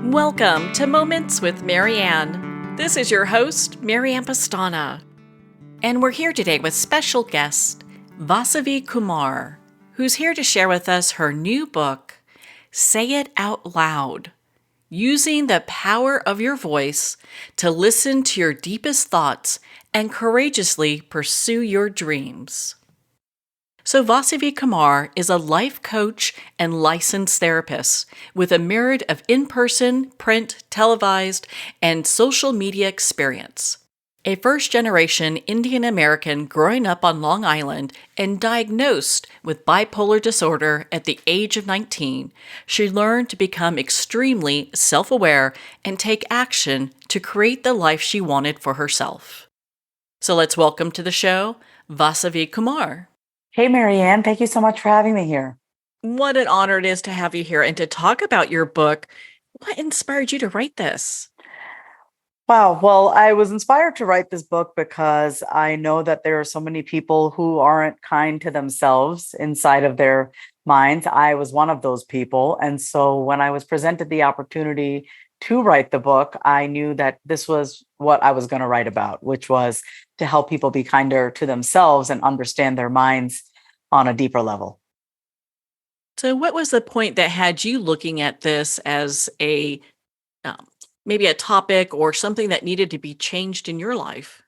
Welcome to Moments with Marianne. This is your host, Marianne Pastana. And we're here today with special guest, Vasavi Kumar, who's here to share with us her new book, Say It Out Loud, Using the Power of Your Voice to Listen to Your Deepest Thoughts and Courageously Pursue Your Dreams. So Vasavi Kumar is a life coach and licensed therapist with a myriad of in-person, print, televised, and social media experience. A first-generation Indian American growing up on Long Island and diagnosed with bipolar disorder at the age of 19, she learned to become extremely self-aware and take action to create the life she wanted for herself. So let's welcome to the show, Vasavi Kumar. Hey, Marianne, thank you so much for having me here. What an honor it is to have you here and to talk about your book. What inspired you to write this? Wow. Well, I was inspired to write this book because I know that there are so many people who aren't kind to themselves inside of their minds. I was one of those people. And so when I was presented the opportunity to write the book, I knew that this was what I was going to write about, which was to help people be kinder to themselves and understand their minds on a deeper level. So what was the point that had you looking at this as maybe a topic or something that needed to be changed in your life?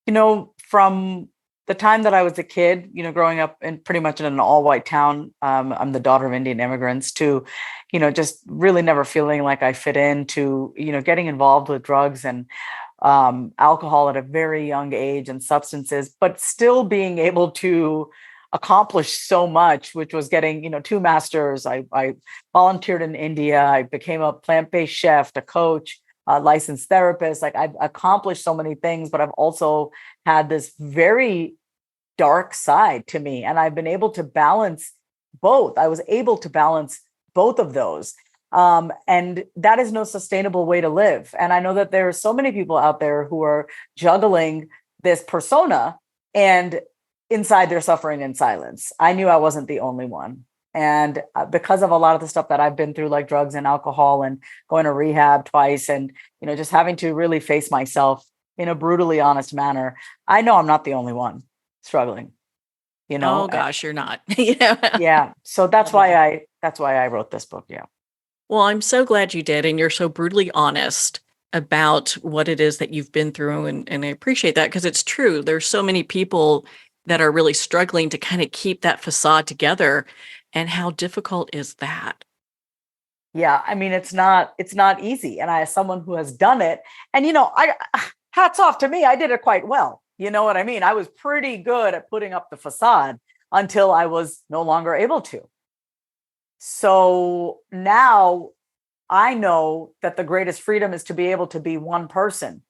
From the time that I was a kid, growing up in pretty much in an all-white town, I'm the daughter of Indian immigrants, to, just really never feeling like I fit in, to, getting involved with drugs and alcohol at a very young age and substances, but still being able to accomplish so much, which was getting, 2 masters. I volunteered in India. I became a plant-based chef, a coach, a licensed therapist. Like, I've accomplished so many things, but I've also had this very dark side to me. And I've been able to balance both. I was able to balance both of those. And that is no sustainable way to live. And I know that there are so many people out there who are juggling this persona, and inside they're suffering in silence. I knew I wasn't the only one. And because of a lot of the stuff that I've been through, like drugs and alcohol and going to rehab twice, and, just having to really face myself in a brutally honest manner, I know I'm not the only one struggling, Oh gosh, you're not. Yeah. So that's why I wrote this book. Yeah. Well, I'm so glad you did. And you're so brutally honest about what it is that you've been through. And I appreciate that, because it's true. There's so many people that are really struggling to kind of keep that facade together. And how difficult is that? Yeah. I mean, it's not easy. And as someone who has done it, and, I hats off to me, I did it quite well. You know what I mean? I was pretty good at putting up the facade until I was no longer able to. So now I know that the greatest freedom is to be able to be one person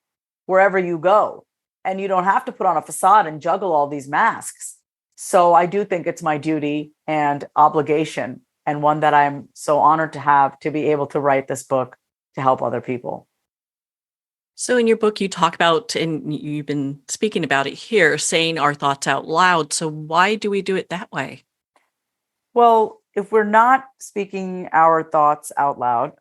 wherever you go. And you don't have to put on a facade and juggle all these masks. So I do think it's my duty and obligation, and one that I'm so honored to have, to be able to write this book to help other people. So in your book, you talk about, and you've been speaking about it here, saying our thoughts out loud. So why do we do it that way? Well, if we're not speaking our thoughts out loud,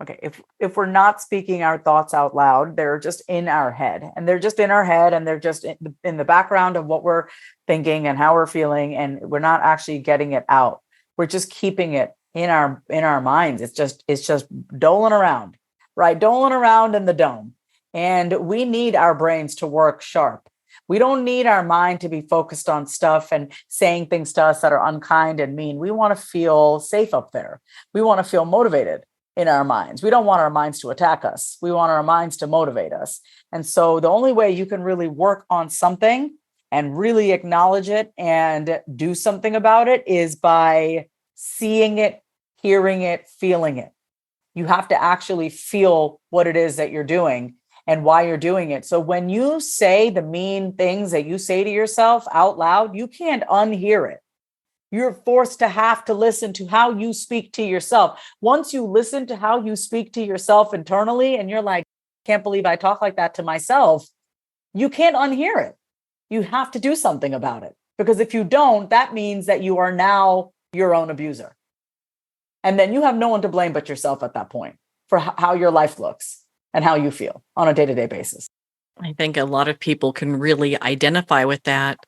okay, if we're not speaking our thoughts out loud, they're just in our head, and they're just in our head, and they're just in the background of what we're thinking and how we're feeling, and we're not actually getting it out. We're just keeping it in our minds. It's just doling around, right? Doling around in the dome. And we need our brains to work sharp. We don't need our mind to be focused on stuff and saying things to us that are unkind and mean. We want to feel safe up there. We want to feel motivated in our minds. We don't want our minds to attack us. We want our minds to motivate us. And so the only way you can really work on something and really acknowledge it and do something about it is by seeing it, hearing it, feeling it. You have to actually feel what it is that you're doing and why you're doing it. So when you say the mean things that you say to yourself out loud, you can't unhear it. You're forced to have to listen to how you speak to yourself. Once you listen to how you speak to yourself internally, and you're like, can't believe I talk like that to myself, you can't unhear it. You have to do something about it. Because if you don't, that means that you are now your own abuser. And then you have no one to blame but yourself at that point for how your life looks and how you feel on a day-to-day basis. I think a lot of people can really identify with that.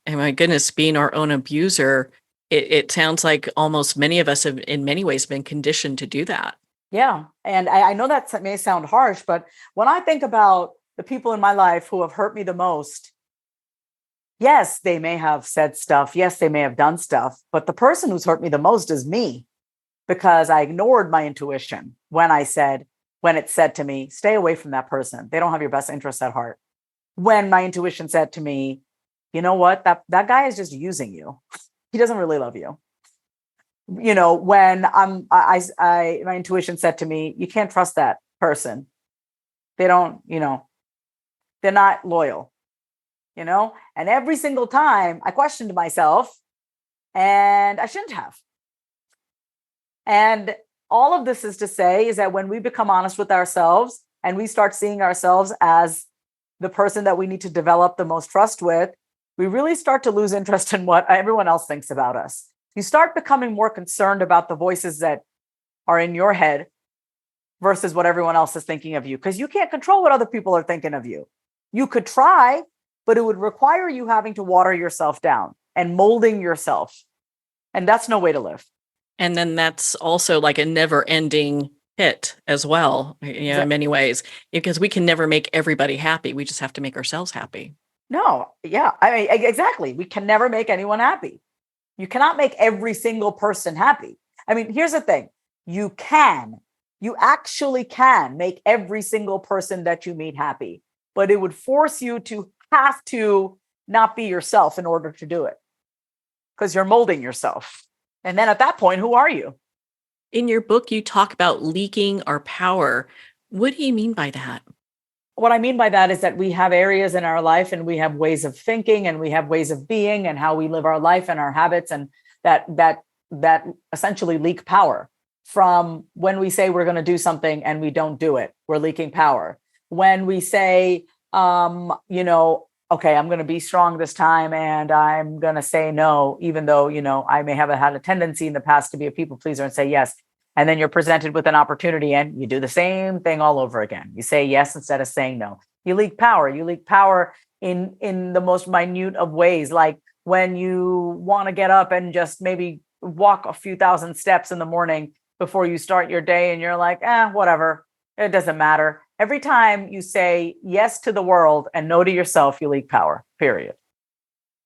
And my goodness, being our own abuser, it sounds like almost many of us have, in many ways, been conditioned to do that. Yeah. And I know that may sound harsh, but when I think about the people in my life who have hurt me the most, yes, they may have said stuff. Yes, they may have done stuff, but the person who's hurt me the most is me, because I ignored my intuition when it said to me, stay away from that person. They don't have your best interests at heart. When my intuition said to me, you know what, that guy is just using you. He doesn't really love you. When my intuition said to me, you can't trust that person. They don't, they're not loyal, and every single time I questioned myself, and I shouldn't have. And all of this is to say is that when we become honest with ourselves and we start seeing ourselves as the person that we need to develop the most trust with, we really start to lose interest in what everyone else thinks about us. You start becoming more concerned about the voices that are in your head versus what everyone else is thinking of you, because you can't control what other people are thinking of you. You could try, but it would require you having to water yourself down and molding yourself. And that's no way to live. And then that's also like a never ending pit as well, in many ways, because we can never make everybody happy. We just have to make ourselves happy. No. Yeah. I mean, exactly. We can never make anyone happy. You cannot make every single person happy. I mean, here's the thing. You actually can make every single person that you meet happy, but it would force you to have to not be yourself in order to do it, because you're molding yourself. And then at that point, who are you? In your book, you talk about leaking our power. What do you mean by that? What I mean by that is that we have areas in our life and we have ways of thinking and we have ways of being and how we live our life and our habits, and that essentially leak power. From when we say we're going to do something and we don't do it, we're leaking power. When we say, okay, I'm going to be strong this time and I'm going to say no, even though, I may have had a tendency in the past to be a people pleaser and say yes. And then you're presented with an opportunity and you do the same thing all over again. You say yes instead of saying no. You leak power. You leak power in the most minute of ways, like when you want to get up and just maybe walk a few thousand steps in the morning before you start your day, and you're like, whatever, it doesn't matter. Every time you say yes to the world and no to yourself, you leak power, period.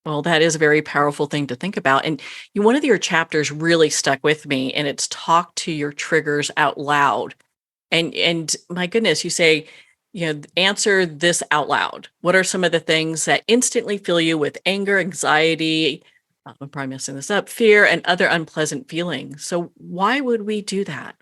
Well, that is a very powerful thing to think about. And one of your chapters really stuck with me, and it's talk to your triggers out loud. And my goodness, you say, answer this out loud. What are some of the things that instantly fill you with anger, anxiety, I'm probably messing this up, fear, and other unpleasant feelings? So why would we do that?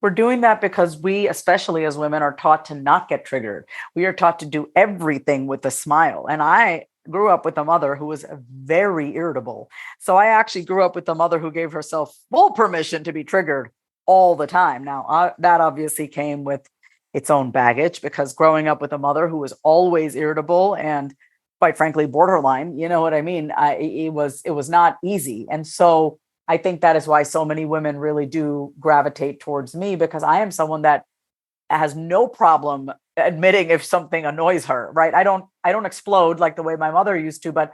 We're doing that because we, especially as women, are taught to not get triggered. We are taught to do everything with a smile. And I grew up with a mother who was very irritable. So I actually grew up with a mother who gave herself full permission to be triggered all the time. Now, that obviously came with its own baggage, because growing up with a mother who was always irritable and quite frankly, borderline, you know what I mean? It was not easy. And so I think that is why so many women really do gravitate towards me, because I am someone that has no problem admitting if something annoys her, right? I don't explode like the way my mother used to, but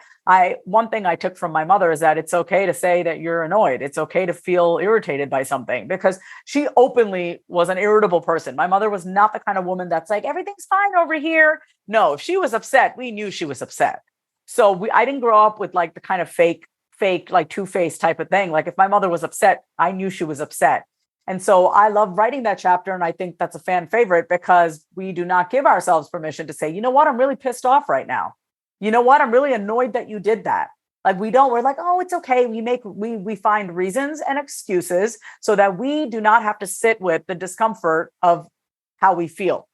one thing I took from my mother is that it's okay to say that you're annoyed. It's okay to feel irritated by something, because she openly was an irritable person. My mother was not the kind of woman that's like, everything's fine over here. No, if she was upset, we knew she was upset. So I didn't grow up with like the kind of fake, like two-faced type of thing. Like if my mother was upset, I knew she was upset. And so I love writing that chapter. And I think that's a fan favorite, because we do not give ourselves permission to say, you know what, I'm really pissed off right now. You know what, I'm really annoyed that you did that. Like we're like, oh, it's okay. We find reasons and excuses so that we do not have to sit with the discomfort of how we feel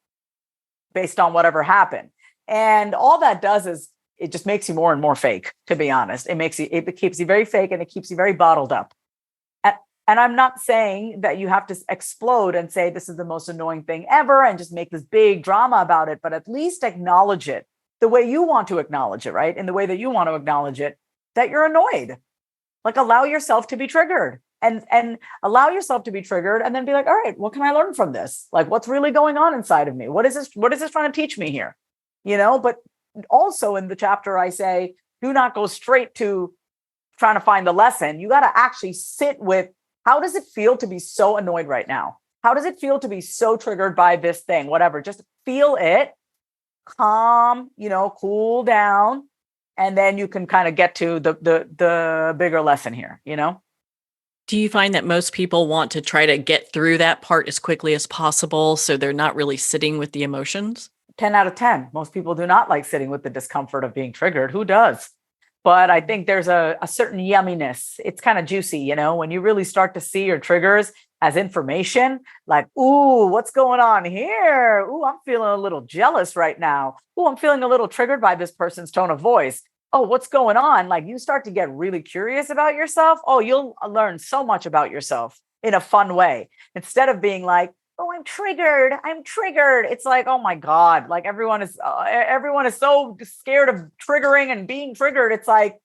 based on whatever happened. And all that does is it just makes you more and more fake, to be honest. It keeps you very fake, and it keeps you very bottled up. And I'm not saying that you have to explode and say this is the most annoying thing ever and just make this big drama about it, but at least acknowledge it the way you want to acknowledge it, right? In the way that you want to acknowledge it, that you're annoyed. Like allow yourself to be triggered and allow yourself to be triggered, and then be like, all right, what can I learn from this? Like, what's really going on inside of me? What is this trying to teach me here? But also in the chapter, I say, do not go straight to trying to find the lesson. You got to actually sit with, how does it feel to be so annoyed right now? How does it feel to be so triggered by this thing? Whatever, just feel it, calm, cool down. And then you can kind of get to the bigger lesson here, Do you find that most people want to try to get through that part as quickly as possible, so they're not really sitting with the emotions? 10 out of 10. Most people do not like sitting with the discomfort of being triggered. Who does? But I think there's a certain yumminess. It's kind of juicy, when you really start to see your triggers as information, like, ooh, what's going on here? Ooh, I'm feeling a little jealous right now. Ooh, I'm feeling a little triggered by this person's tone of voice. Oh, what's going on? Like, you start to get really curious about yourself. Oh, you'll learn so much about yourself in a fun way. Instead of being like, oh, I'm triggered. It's like, oh my God, like everyone is so scared of triggering and being triggered. It's like,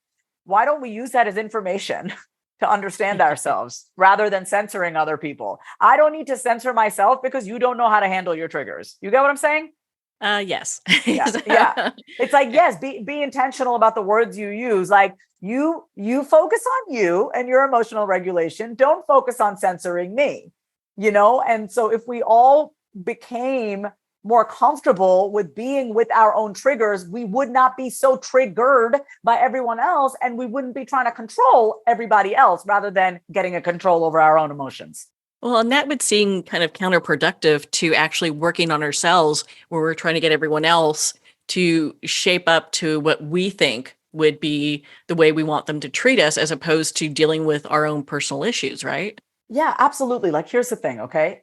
why don't we use that as information to understand ourselves rather than censoring other people? I don't need to censor myself because you don't know how to handle your triggers. You get what I'm saying? Yes. Yeah. It's like, yes, be intentional about the words you use. Like, you focus on you and your emotional regulation. Don't focus on censoring me. And so if we all became more comfortable with being with our own triggers, we would not be so triggered by everyone else, and we wouldn't be trying to control everybody else rather than getting a control over our own emotions. Well, and that would seem kind of counterproductive to actually working on ourselves, where we're trying to get everyone else to shape up to what we think would be the way we want them to treat us, as opposed to dealing with our own personal issues, right? Yeah, absolutely. Like, here's the thing. Okay.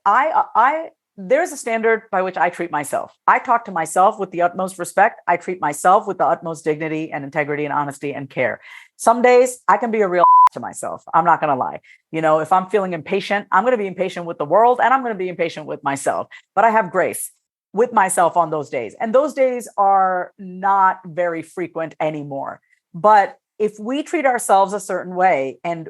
There's a standard by which I treat myself. I talk to myself with the utmost respect. I treat myself with the utmost dignity and integrity and honesty and care. Some days I can be a real to myself. I'm not going to lie. If I'm feeling impatient, I'm going to be impatient with the world, and I'm going to be impatient with myself, but I have grace with myself on those days. And those days are not very frequent anymore. But if we treat ourselves a certain way, and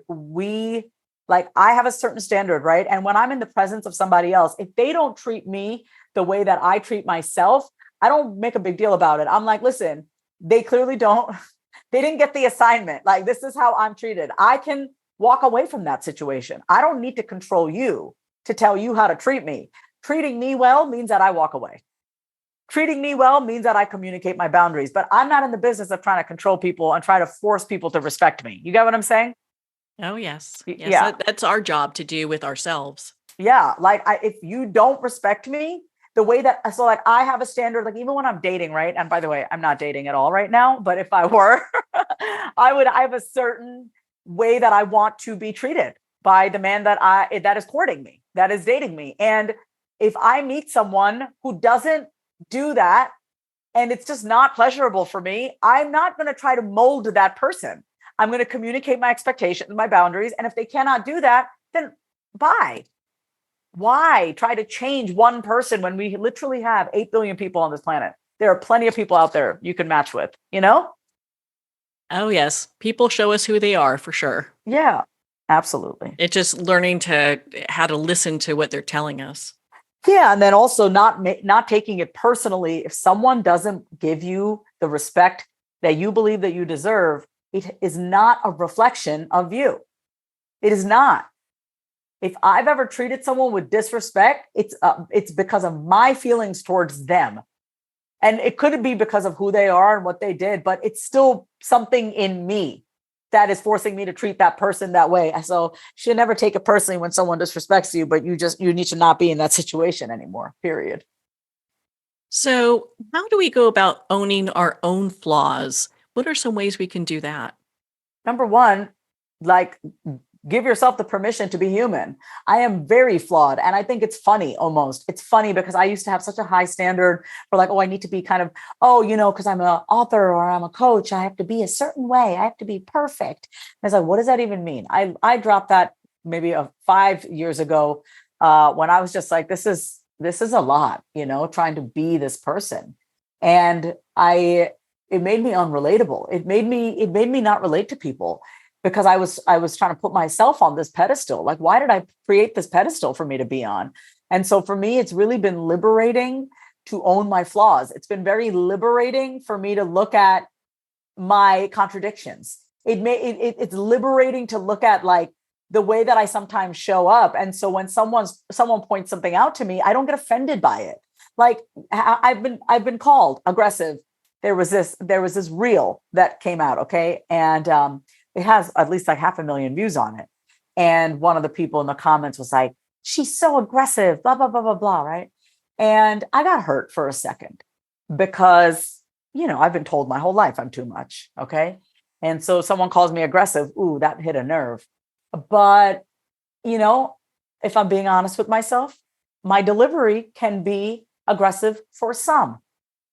like, I have a certain standard, right? And when I'm in the presence of somebody else, if they don't treat me the way that I treat myself, I don't make a big deal about it. I'm like, listen, they clearly they didn't get the assignment. Like, this is how I'm treated. I can walk away from that situation. I don't need to control you to tell you how to treat me. Treating me well means that I walk away. Treating me well means that I communicate my boundaries, but I'm not in the business of trying to control people and try to force people to respect me. You get what I'm saying? Oh, yes. Yes, Yeah. that's our job to do with ourselves. Yeah. Like, if you don't respect me the way that, so like, I have a standard, like, even when I'm dating, right? And by the way, I'm not dating at all right now, but if I were, I have a certain way that I want to be treated by the man that is courting me, that is dating me. And if I meet someone who doesn't do that, and it's just not pleasurable for me, I'm not going to try to mold that person. I'm going to communicate my expectations, my boundaries. And if they cannot do that, then bye. Why try to change one person when we literally have 8 billion people on this planet? There are plenty of people out there you can match with, Oh, yes. People show us who they are, for sure. Yeah, absolutely. It's just learning how to listen to what they're telling us. Yeah. And then also not taking it personally. If someone doesn't give you the respect that you believe that you deserve, it is not a reflection of you. It is not. If I've ever treated someone with disrespect, it's because of my feelings towards them. And it could be because of who they are and what they did, but it's still something in me that is forcing me to treat that person that way. So you should never take it personally when someone disrespects you, but you need to not be in that situation anymore, period. So how do we go about owning our own flaws? What are some ways we can do that? Number one, like, give yourself the permission to be human. I am very flawed. And I think it's funny almost. It's funny because I used to have such a high standard for, like, oh, I need to be kind of, because I'm an author or I'm a coach, I have to be a certain way. I have to be perfect. And it's like, what does that even mean? I dropped that maybe 5 years ago when I was just like, this is a lot, trying to be this person. And it made me unrelatable. It made me not relate to people. because I was trying to put myself on this pedestal. Like, why did I create this pedestal for me to be on? And so for me, it's really been liberating to own my flaws. It's been very liberating for me to look at my contradictions. It's liberating to look at like the way that I sometimes show up. And so when someone points something out to me, I don't get offended by it. Like I've been called aggressive. There was this reel that came out, okay, and it has at least like 500,000 views on it. And one of the people in the comments was like, "She's so aggressive, blah blah blah blah blah," right? And I got hurt for a second because I've been told my whole life I'm too much, okay, and so someone calls me aggressive. Ooh, that hit a nerve. But if I'm being honest with myself, my delivery can be aggressive for some.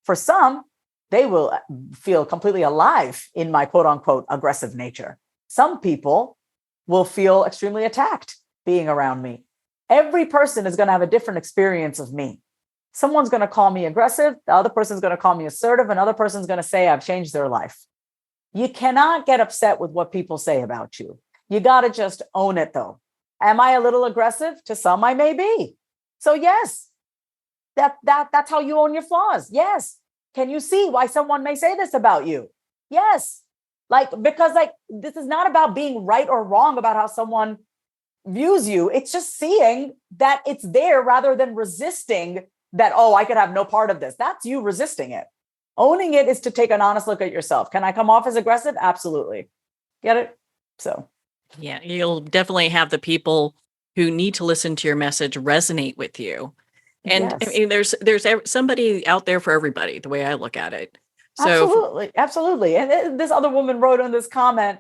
For some, they will feel completely alive in my quote unquote aggressive nature. Some people will feel extremely attacked being around me. Every person is going to have a different experience of me. Someone's going to call me aggressive. The other person's going to call me assertive. Another person's going to say I've changed their life. You cannot get upset with what people say about you. You got to just own it though. Am I a little aggressive? To some, I may be. So yes, that's how you own your flaws. Yes. Can you see why someone may say this about you? Yes. Because this is not about being right or wrong about how someone views you. It's just seeing that it's there rather than resisting that, oh, I could have no part of this. That's you resisting it. Owning it is to take an honest look at yourself. Can I come off as aggressive? Absolutely. Get it? So. Yeah, you'll definitely have the people who need to listen to your message resonate with you. And Yes. I mean, there's somebody out there for everybody, the way I look at it. So absolutely. And this other woman wrote in this comment,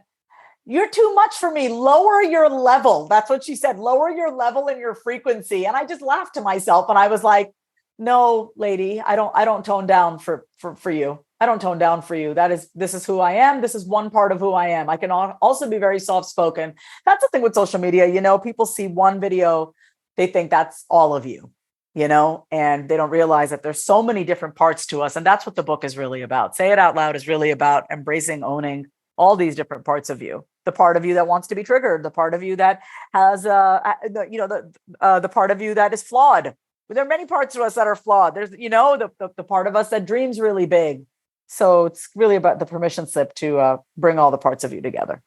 "You're too much for me. Lower your level." That's what she said. Lower your level and your frequency. And I just laughed to myself and I was like, "No, lady, I don't tone down for you. I don't tone down for you. This is who I am. This is one part of who I am. I can also be very soft-spoken." That's the thing with social media. People see one video, they think that's all of you, and they don't realize that there's so many different parts to us. And that's what the book is really about. Say It Out Loud is really about embracing, owning all these different parts of you. The part of you that wants to be triggered, the part of you that has, the part of you that is flawed. There are many parts of us that are flawed. There's, the part of us that dreams really big. So it's really about the permission slip to bring all the parts of you together.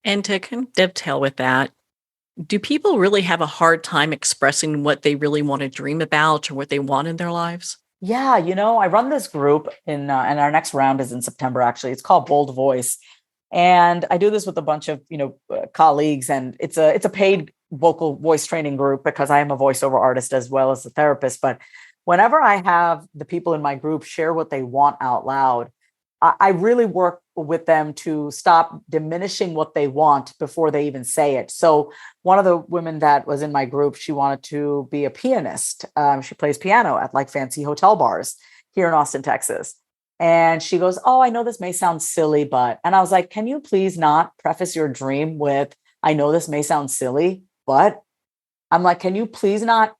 And to kind of dovetail with that, do people really have a hard time expressing what they really want to dream about or what they want in their lives? Yeah, I run this group and our next round is in September, actually. It's called Bold Voice. And I do this with a bunch of, colleagues, and it's a paid vocal voice training group because I am a voiceover artist as well as a therapist. But whenever I have the people in my group share what they want out loud, I really work with them to stop diminishing what they want before they even say it. So one of the women that was in my group, she wanted to be a pianist. She plays piano at like fancy hotel bars here in Austin, Texas. And she goes, "Oh, I know this may sound silly, but," and I was like, "Can you please not preface your dream with, I know this may sound silly, but," I'm like, "Can you please not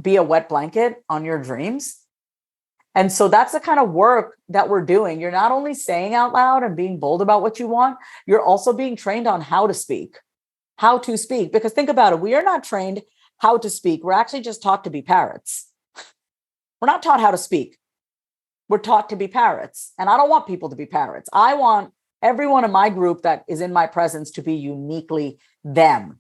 be a wet blanket on your dreams?" And so that's the kind of work that we're doing. You're not only saying out loud and being bold about what you want, you're also being trained on how to speak. Because think about it. We are not trained how to speak. We're actually just taught to be parrots. We're not taught how to speak. We're taught to be parrots. And I don't want people to be parrots. I want everyone in my group that is in my presence to be uniquely them.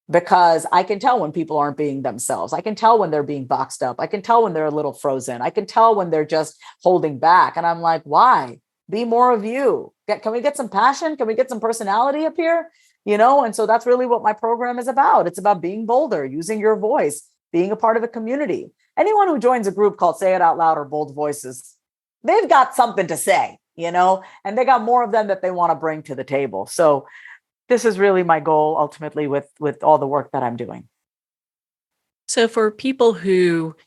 Because I can tell when people aren't being themselves. I can tell when they're being boxed up. I can tell when they're a little frozen. I can tell when they're just holding back. And I'm like, why? Be more of you. Can we get some passion? Can we get some personality up here? And so that's really what my program is about. It's about being bolder, using your voice, being a part of a community. Anyone who joins a group called Say It Out Loud or Bold Voices, they've got something to say, and they got more of them that they want to bring to the table. So this is really my goal ultimately with all the work that I'm doing. So for people who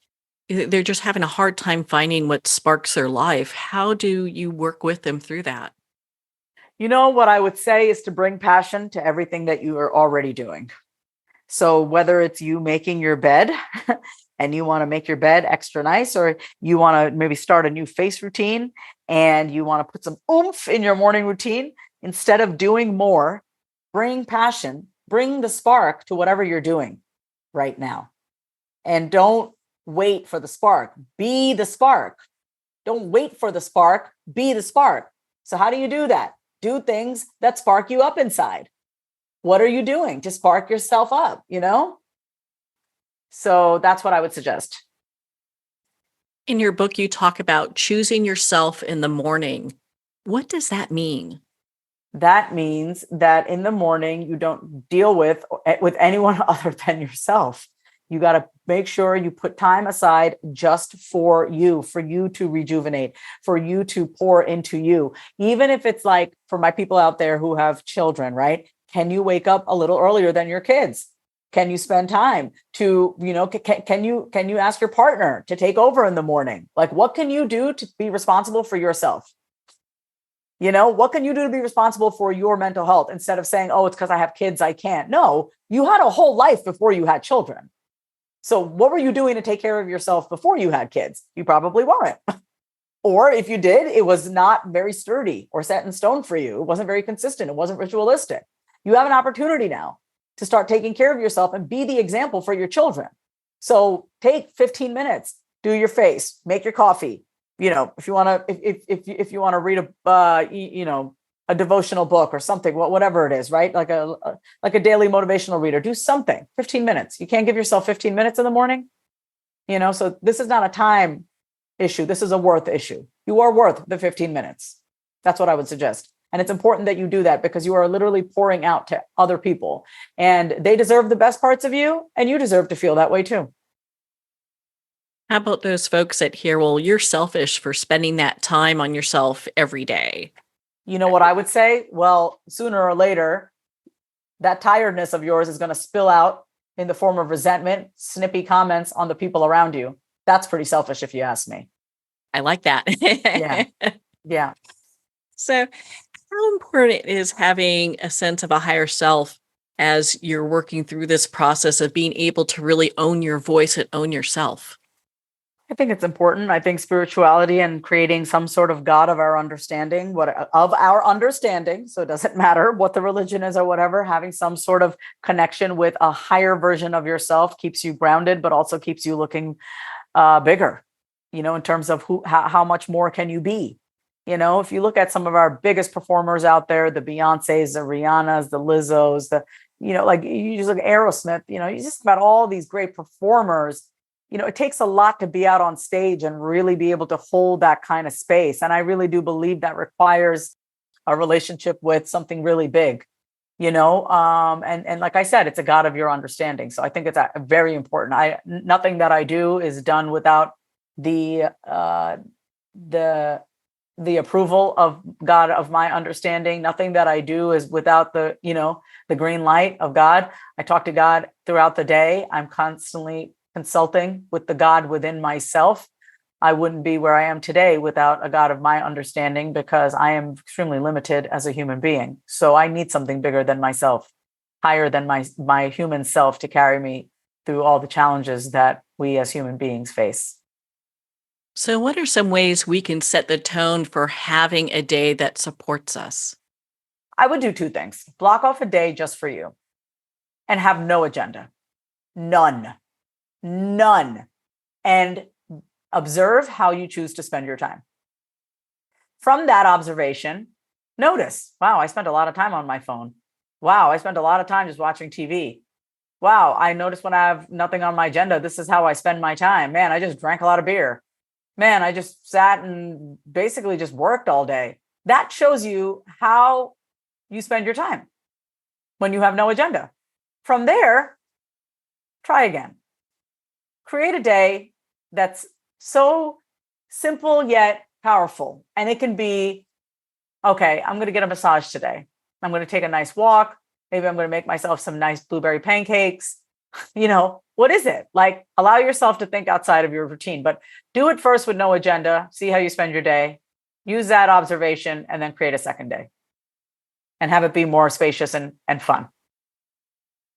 they're just having a hard time finding what sparks their life, how do you work with them through that? What I would say is to bring passion to everything that you are already doing. So whether it's you making your bed and you want to make your bed extra nice, or you want to maybe start a new face routine and you want to put some oomph in your morning routine, Instead of doing more, bring passion, bring the spark to whatever you're doing right now. And don't wait for the spark. Be the spark. Don't wait for the spark. Be the spark. So how do you do that? Do things that spark you up inside. What are you doing to spark yourself up, So that's what I would suggest. In your book, you talk about choosing yourself in the morning. What does that mean? That means that in the morning, you don't deal with anyone other than yourself. You got to make sure you put time aside just for you to rejuvenate, for you to pour into you. Even if it's like for my people out there who have children, right? Can you wake up a little earlier than your kids? Can you spend time to, can you ask your partner to take over in the morning? Like, what can you do to be responsible for yourself? What can you do to be responsible for your mental health instead of saying, oh, it's because I have kids, I can't. No, you had a whole life before you had children. So what were you doing to take care of yourself before you had kids? You probably weren't. Or if you did, it was not very sturdy or set in stone for you. It wasn't very consistent. It wasn't ritualistic. You have an opportunity now to start taking care of yourself and be the example for your children. So take 15 minutes, do your face, make your coffee. If you want to, if you want to read a devotional book or something, whatever it is, right? Like a daily motivational reader, do something, 15 minutes. You can't give yourself 15 minutes in the morning, so this is not a time issue. This is a worth issue. You are worth the 15 minutes. That's what I would suggest. And it's important that you do that because you are literally pouring out to other people and they deserve the best parts of you and you deserve to feel that way too. How about those folks that hear, well, you're selfish for spending that time on yourself every day? You know what I would say? Well, sooner or later, that tiredness of yours is going to spill out in the form of resentment, snippy comments on the people around you. That's pretty selfish if you ask me. I like that. Yeah. Yeah. So how important is having a sense of a higher self as you're working through this process of being able to really own your voice and own yourself? I think it's important. I think spirituality and creating some sort of God of our understanding, so it doesn't matter what the religion is or whatever, having some sort of connection with a higher version of yourself keeps you grounded, but also keeps you looking bigger, in terms of how much more can you be? If you look at some of our biggest performers out there, the Beyoncés, the Rihannas, the Lizzos, like you just look at Aerosmith, you just about all these great performers. It takes a lot to be out on stage and really be able to hold that kind of space. And I really do believe that requires a relationship with something really big, and like I said, it's a God of your understanding. So I think it's very important. Nothing that I do is done without the approval of God of my understanding. Nothing that I do is without the green light of God. I talk to God throughout the day. I'm constantly consulting with the God within myself. I wouldn't be where I am today without a God of my understanding because I am extremely limited as a human being. So I need something bigger than myself, higher than my human self to carry me through all the challenges that we as human beings face. So what are some ways we can set the tone for having a day that supports us? I would do two things. Block off a day just for you and have no agenda. None. And observe how you choose to spend your time. From that observation, notice, wow, I spent a lot of time on my phone. Wow, I spent a lot of time just watching TV. Wow, I notice when I have nothing on my agenda, this is how I spend my time. Man, I just drank a lot of beer. Man, I just sat and basically just worked all day. That shows you how you spend your time when you have no agenda. From there, try again. Create a day that's so simple yet powerful. And it can be, okay, I'm going to get a massage today. I'm going to take a nice walk. Maybe I'm going to make myself some nice blueberry pancakes. What is it? Like, allow yourself to think outside of your routine, but do it first with no agenda. See how you spend your day. Use that observation and then create a second day and have it be more spacious and fun.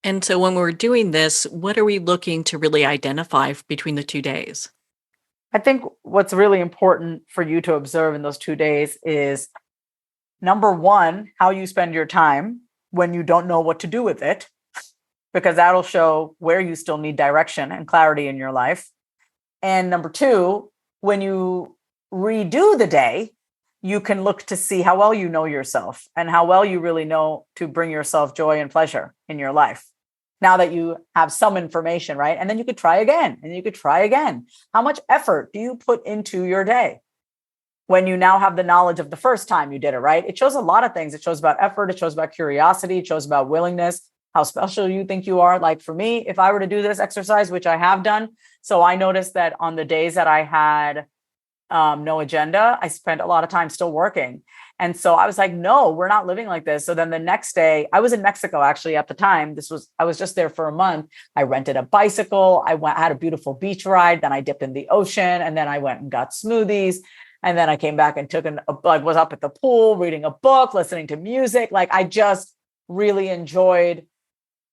And so when we're doing this, what are we looking to really identify between the 2 days? I think what's really important for you to observe in those 2 days is number one, how you spend your time when you don't know what to do with it, because that'll show where you still need direction and clarity in your life. And number two, when you redo the day, you can look to see how well you know yourself and how well you really know to bring yourself joy and pleasure in your life. Now that you have some information, right? And then you could try again and you could try again. How much effort do you put into your day when you now have the knowledge of the first time you did it, right? It shows a lot of things. It shows about effort. It shows about curiosity. It shows about willingness, how special you think you are. Like for me, if I were to do this exercise, which I have done, so I noticed that on the days that I had no agenda, I spent a lot of time still working. And so I was like, no, we're not living like this. So then the next day, I was in Mexico actually at the time. I was just there for a month. I rented a bicycle. Had a beautiful beach ride. Then I dipped in the ocean, and then I went and got smoothies. And then I came back and was up at the pool, reading a book, listening to music. Like I just really enjoyed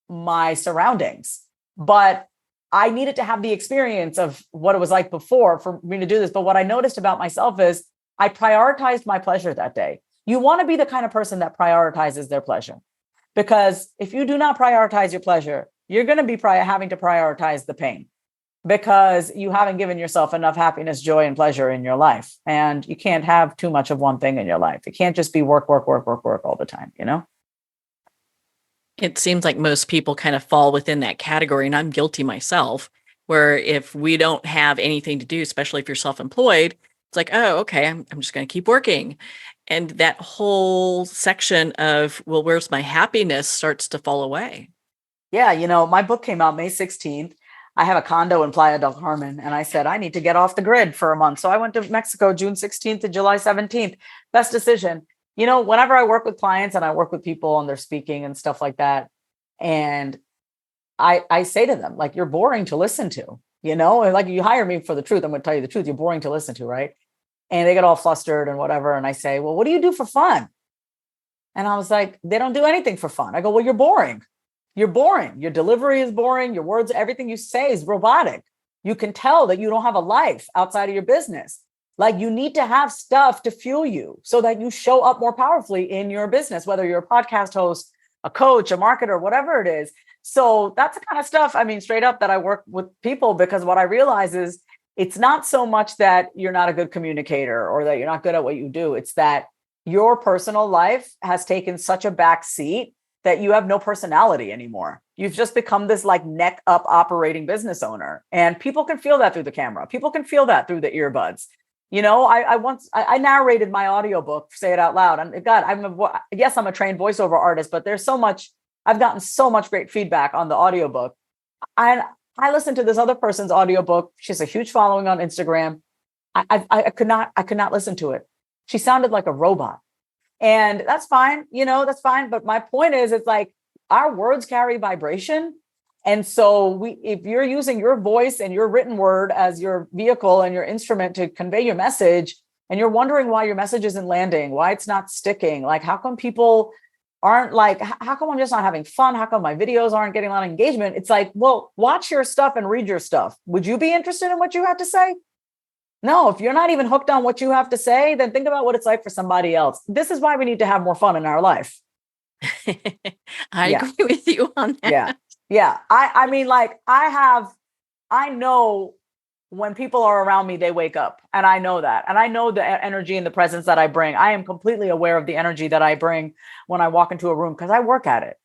my surroundings, but I needed to have the experience of what it was like before for me to do this. But what I noticed about myself is I prioritized my pleasure that day. You want to be the kind of person that prioritizes their pleasure, because if you do not prioritize your pleasure, you're going to be having to prioritize the pain, because you haven't given yourself enough happiness, joy, and pleasure in your life. And you can't have too much of one thing in your life. It can't just be work, work, work, work, work all the time, you know? It seems like most people kind of fall within that category, and I'm guilty myself, where if we don't have anything to do, especially if you're self-employed, it's like, oh, okay, I'm just going to keep working. And that whole section of, well, where's my happiness starts to fall away. Yeah. You know, my book came out May 16th. I have a condo in Playa del Carmen, and I said, I need to get off the grid for a month. So I went to Mexico, June 16th to July 17th. Best decision. You know, whenever I work with clients and I work with people and they're speaking and stuff like that, and I say to them, like, you're boring to listen to, you know, and like, you hire me for the truth. I'm going to tell you the truth. You're boring to listen to, right? And they get all flustered and whatever. And I say, well, what do you do for fun? And I was like, they don't do anything for fun. I go, well, you're boring. You're boring. Your delivery is boring. Your words, everything you say is robotic. You can tell that you don't have a life outside of your business. Like, you need to have stuff to fuel you so that you show up more powerfully in your business, whether you're a podcast host, a coach, a marketer, whatever it is. So that's the kind of stuff, I mean, straight up, that I work with people, because what I realize is it's not so much that you're not a good communicator or that you're not good at what you do. It's that your personal life has taken such a back seat that you have no personality anymore. You've just become this like neck up operating business owner, and people can feel that through the camera. People can feel that through the earbuds. You know, I narrated my audiobook, Say It Out Loud. And God, I'm a trained voiceover artist, but I've gotten so much great feedback on the audiobook. I listened to this other person's audiobook. She has a huge following on Instagram. I could not listen to it. She sounded like a robot. And that's fine, you know, that's fine. But my point is, it's like our words carry vibration. And so if you're using your voice and your written word as your vehicle and your instrument to convey your message, and you're wondering why your message isn't landing, why it's not sticking, like, how come people aren't like, how come I'm just not having fun? How come my videos aren't getting a lot of engagement? It's like, well, watch your stuff and read your stuff. Would you be interested in what you have to say? No, if you're not even hooked on what you have to say, then think about what it's like for somebody else. This is why we need to have more fun in our life. I agree with you on that. Yeah. Yeah. I mean, like, I know when people are around me, they wake up, and I know that. And I know the energy and the presence that I bring. I am completely aware of the energy that I bring when I walk into a room, because I work at it.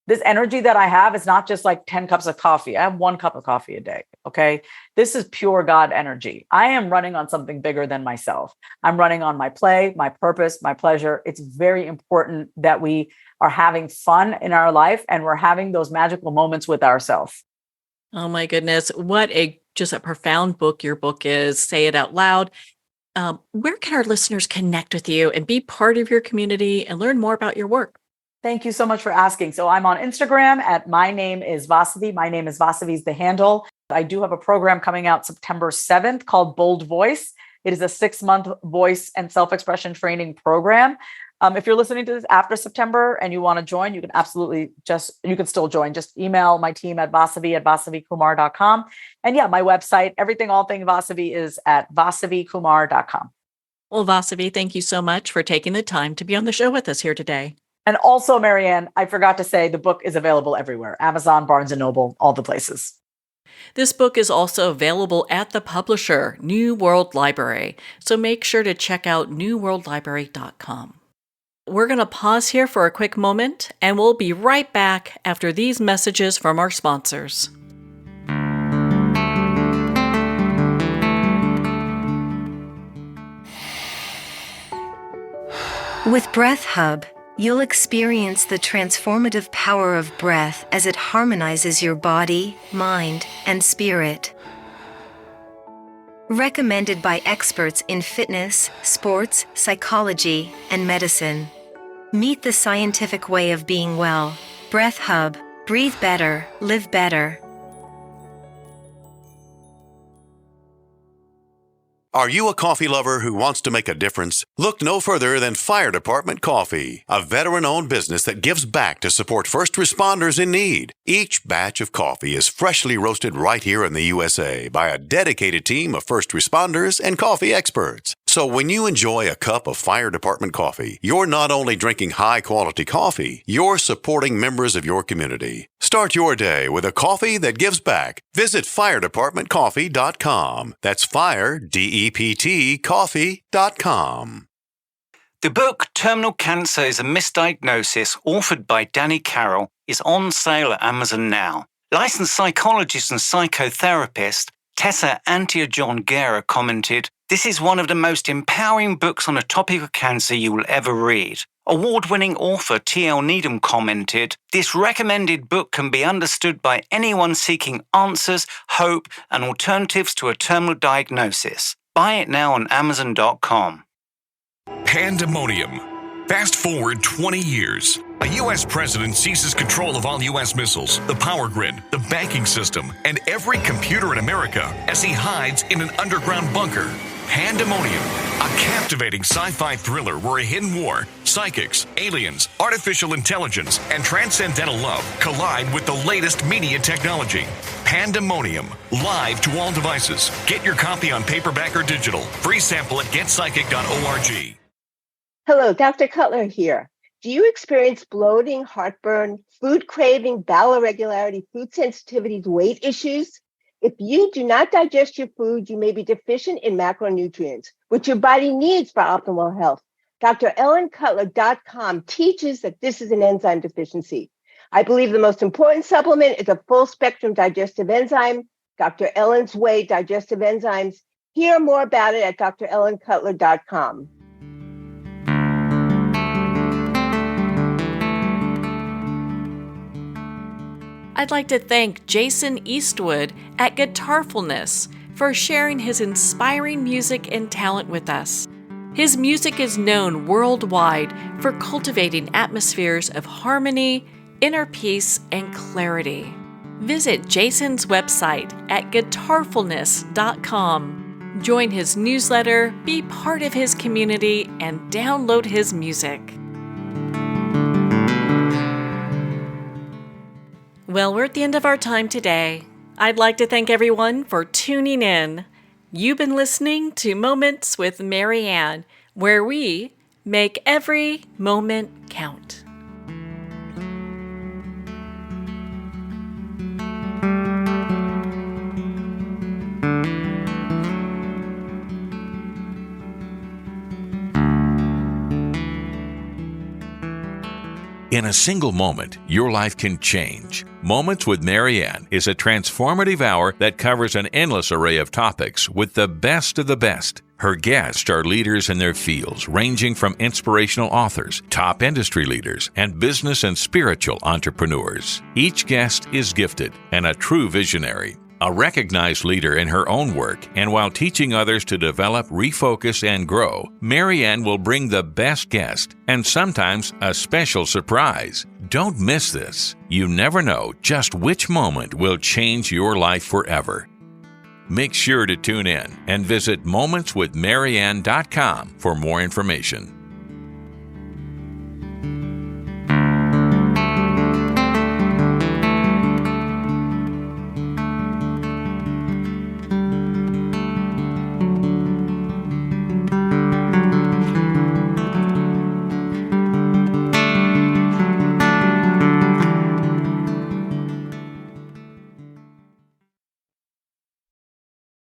This energy that I have is not just like 10 cups of coffee. I have 1 cup of coffee a day. Okay. This is pure God energy. I am running on something bigger than myself. I'm running on my play, my purpose, my pleasure. It's very important that we are having fun in our life, and we're having those magical moments with ourselves. Oh my goodness. What just a profound book your book is. Say It Out Loud. Where can our listeners connect with you and be part of your community and learn more about your work? Thank you so much for asking. So I'm on Instagram at My Name is Vasavi. My Name is Vasavi is the handle. I do have a program coming out September 7th called Bold Voice. It is a 6-month voice and self-expression training program. If you're listening to this after September and you want to join, you can still join. Just email my team at vasavikumar.com. And yeah, my website, everything, all thing Vasavi is at vasavikumar.com. Well, Vasavi, thank you so much for taking the time to be on the show with us here today. And also, Marianne, I forgot to say the book is available everywhere. Amazon, Barnes & Noble, all the places. This book is also available at the publisher, New World Library, so make sure to check out newworldlibrary.com. We're going to pause here for a quick moment, and we'll be right back after these messages from our sponsors. With Breath Hub, you'll experience the transformative power of breath as it harmonizes your body, mind, and spirit. Recommended by experts in fitness, sports, psychology, and medicine. Meet the scientific way of being well. Breath Hub. Breathe better, live better. Are you a coffee lover who wants to make a difference? Look no further than Fire Department Coffee, a veteran-owned business that gives back to support first responders in need. Each batch of coffee is freshly roasted right here in the USA by a dedicated team of first responders and coffee experts. So when you enjoy a cup of Fire Department coffee, you're not only drinking high-quality coffee, you're supporting members of your community. Start your day with a coffee that gives back. Visit firedepartmentcoffee.com. That's fire, D-E-P-T, coffee.com. The book Terminal Cancer is a Misdiagnosis, authored by Danny Carroll, is on sale at Amazon now. Licensed psychologist and psychotherapist Tessa Antia-John-Guerra commented, "This is one of the most empowering books on the topic of cancer you will ever read." Award-winning author T.L. Needham commented, "This recommended book can be understood by anyone seeking answers, hope, and alternatives to a terminal diagnosis. Buy it now on Amazon.com. Pandemonium. Fast forward 20 years. A U.S. president seizes control of all U.S. missiles, the power grid, the banking system, and every computer in America as he hides in an underground bunker. Pandemonium, a captivating sci-fi thriller where a hidden war, psychics, aliens, artificial intelligence, and transcendental love collide with the latest media technology. Pandemonium, live to all devices. Get your copy on paperback or digital. Free sample at getpsychic.org. Hello, Dr. Cutler here. Do you experience bloating, heartburn, food craving, bowel irregularity, food sensitivities, weight issues? If you do not digest your food, you may be deficient in macronutrients, which your body needs for optimal health. DrEllenCutler.com teaches that this is an enzyme deficiency. I believe the most important supplement is a full-spectrum digestive enzyme, Dr. Ellen's Way Digestive Enzymes. Hear more about it at DrEllenCutler.com. I'd like to thank Jason Eastwood at Guitarfulness for sharing his inspiring music and talent with us. His music is known worldwide for cultivating atmospheres of harmony, inner peace, and clarity. Visit Jason's website at guitarfulness.com. Join his newsletter, be part of his community, and download his music. Well, we're at the end of our time today. I'd like to thank everyone for tuning in. You've been listening to Moments with Marianne, where we make every moment count. In a single moment, your life can change. Moments with Marianne is a transformative hour that covers an endless array of topics with the best of the best. Her guests are leaders in their fields, ranging from inspirational authors, top industry leaders, and business and spiritual entrepreneurs. Each guest is gifted and a true visionary. A recognized leader in her own work, and while teaching others to develop, refocus, and grow, Marianne will bring the best guest and sometimes a special surprise. Don't miss this. You never know just which moment will change your life forever. Make sure to tune in and visit momentswithmarianne.com for more information.